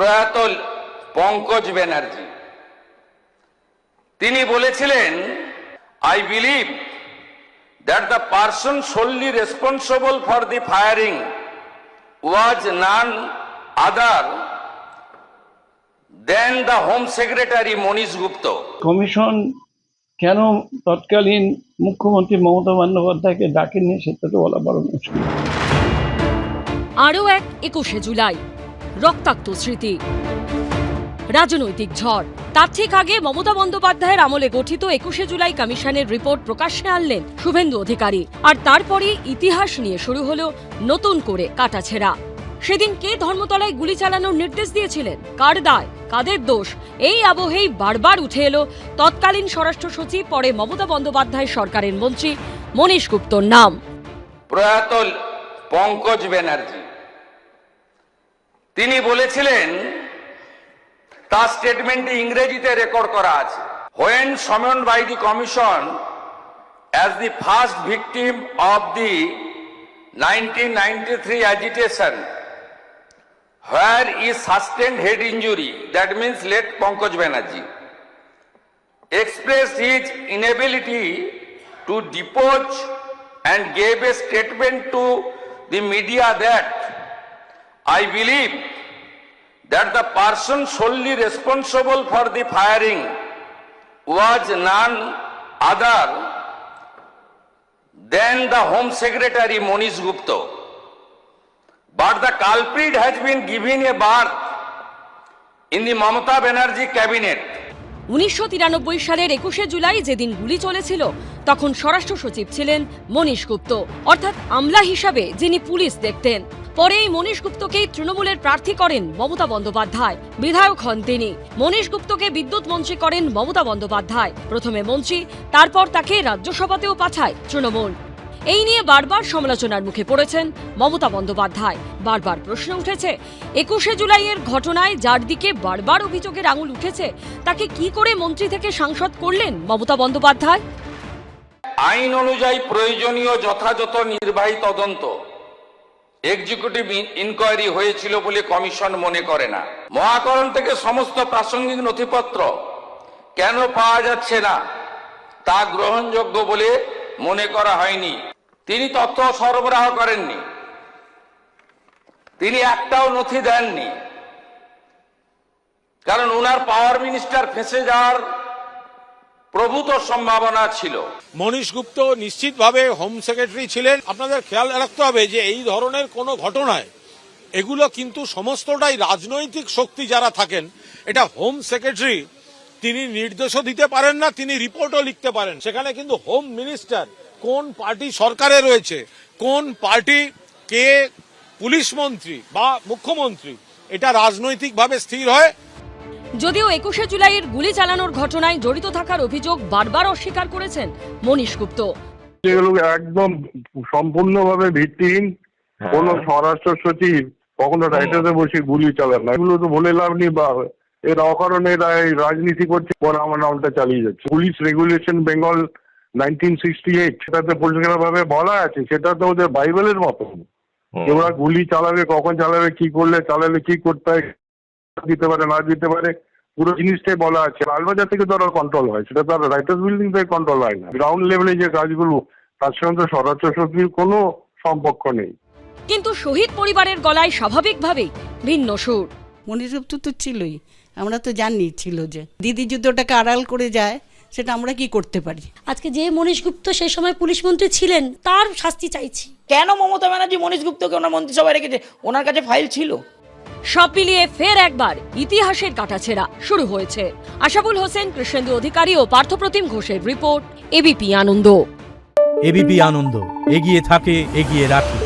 প্রয়াত পঙ্কজ ব্যানার্জি তিনি বলেছিলেন, I believe that the person solely responsible for the firing was none other than the Home Secretary Monish Gupta. Commission কেন তৎকালীন মুখ্যমন্ত্রী মমতা বন্দ্যোপাধ্যায়কে ডাকেননি সেটা তো বলা বড় মুশকিল। আরও এক 21শে জুলাই, রক্তাক্ত স্মৃতি, রাজনৈতিক ঝড়। তার ঠিক আগে মমতা বন্দ্যোপাধ্যায়ের আমলে গঠিত 21শে জুলাই কমিশনের রিপোর্ট প্রকাশ্যে আনলেন শুভেন্দু অধিকারী। আর তারপরে ইতিহাস নিয়ে শুরু হলো নতুন করে কাটাছেঁড়া। সেদিন কে ধর্মতলায় গুলি চালানোর নির্দেশ দিয়েছিলেন, কার দায়, কাদের দোষ, এই আবহেই বারবার উঠে এলো তৎকালীন স্বরাষ্ট্র সচিব, পরে মমতা বন্দ্যোপাধ্যায় সরকারের মন্ত্রী মনীশ গুপ্তর নাম। প্রয়াত পঙ্কজ ব্যানার্জি তিনি বলেছিলেন, তার স্টেটমেন্টে ইংরেজিতে রেকর্ড করা আছে, when summoned by the commission as the first victim of the 1993 agitation where is sustained head injury, that means late Pankaj Banerjee expressed his inability to depose and gave a statement to the media that I believe that the person solely responsible for the firing was none other than the Home Secretary Monish Gupta. But the culprit has been given a berth in the Mamata Banerjee cabinet. 1993 সালের 21শে জুলাই যেদিন গুলি চলেছিল তখন স্বরাষ্ট্র সচিব ছিলেন মনীশ গুপ্ত, অর্থাৎ আমলা হিসাবে যিনি পুলিশ দেখতেন। পরে এই মনীশ গুপ্তকেই তৃণমূলের প্রার্থী করেন মমতা বন্দ্যোপাধ্যায়, বিধায়ক হন তিনি। মনীশ গুপ্তকে বিদ্যুৎ মন্ত্রী করেন মমতা বন্দ্যোপাধ্যায়, প্রথমে মন্ত্রী, তারপর তাকে রাজ্যসভাতেও পাঠায় তৃণমূল। এই নিয়ে বারবার সমালোচনার মুখে পড়েছেন মমতা বন্দ্যোপাধ্যায়। বারবার প্রশ্ন উঠেছে, 21শে জুলাইয়ের ঘটনায় যার দিকে বারবার অভিযোগের আঙুল উঠেছে তাকে কি করে মন্ত্রী থেকে সাংসদ করলেন মমতা বন্দ্যোপাধ্যায়? আইন অনুযায়ী প্রয়োজনীয় যথাযথ নির্বাহী তদন্ত এক্সিকিউটিভ ইনকোয়ারি হয়েছিল বলে কমিশন মনে করে না। মহাকরণ থেকে সমস্ত প্রাসঙ্গিক নথিপত্র কেন পাওয়া যাচ্ছে না তা গ্রহণযোগ্য বলে মনে করা হয়নি। তিনি তথ্য সরবরাহ করেননি, তিনি একটাও নথি দেননি, কারণ ওনার পাওয়ার মিনিস্টার ফেঁসে যাওয়ার প্রভূত সম্ভাবনা ছিল। মনীশ গুপ্ত নিশ্চিতভাবে হোম সেক্রেটারি ছিলেন। আপনাদের খেয়াল রাখতে হবে যে এই ধরনের কোনো ঘটনায় এগুলো কিন্তু সমস্তটাই রাজনৈতিক শক্তি যারা থাকেন, এটা হোম সেক্রেটারি তিনি নির্দেশও দিতে পারেন না, তিনি রিপোর্টও লিখতে পারেন। সেখানে কিন্তু হোম মিনিস্টার কোন পার্টি সরকারে রয়েছে, কোন পার্টি কে পুলিশ মন্ত্রী বা মুখ্যমন্ত্রী, এটা রাজনৈতিকভাবে স্থির হয়। যদিও 21শে জুলাইয়ের গুলি চালানোর ঘটনায় জড়িত থাকার অভিযোগ বারবার অস্বীকার করেছেন মনীশ গুপ্ত। যেগুলো একদম সম্পূর্ণভাবে ভিত্তিহীন। কোন স্বরাষ্ট্র সচিব কখনো রাইটাতে বসে গুলি চালান না, এগুলো তো বলে লাভ নেই। বা এরা অকারণে এরা রাজনীতি করছে, পরে আমার নামটা চালিয়ে যাচ্ছে। পুলিশ রেগুলেশন বেঙ্গল 1968 সেটাতে পরিষ্কার ভাবে বলা আছে, সেটা তো ওদের বাইবেলের মতো। ওরা গুলি চালাবে, কখন চালাবে, কি করলে চালালে কি করতে হয়, দিতে পারে না দিতে পারে, পুরো জিনিসটাই বলা আছে। লালবাজার থেকে তো কন্ট্রোল হয়, সেটা তো রাইটার্স বিল্ডিং থেকে কন্ট্রোল হয় না। গ্রাউন্ড লেভেলে যে কাজগুলো, তার সঙ্গে স্বরাষ্ট্র সচিবের কোনো সম্পর্ক নেই। কিন্তু শহীদ পরিবারের গলায় স্বাভাবিকভাবেই ভিন্ন সুর। মনীশ গুপ্ত তো ছিলই, আমরা তো জানি ছিল যে দিদি যুদ্ধটাকে আড়াল করে যায়, সেটা আমরা কি করতে পারি। আজকে যে মনীশ গুপ্ত সেই সময় পুলিশ মন্ত্রী ছিলেন, তার শাস্তি চাইছি। কেন মমতা ব্যানার্জি মনীশ গুপ্তকে ওনার মন্ত্রিসভায় রেখেছে? ওনার কাছে ফাইল ছিল। সব মিলিয়ে ফের একবার ইতিহাসের কাটাছেঁড়া শুরু হয়েছে। আশাবুল হোসেন, কৃষ্ণেন্দু অধিকারী ও পার্থপ্রতিম ঘোষের রিপোর্ট, এবিপি আনন্দ। এবিপি আনন্দ, এগিয়ে থাকে, এগিয়ে রাখে।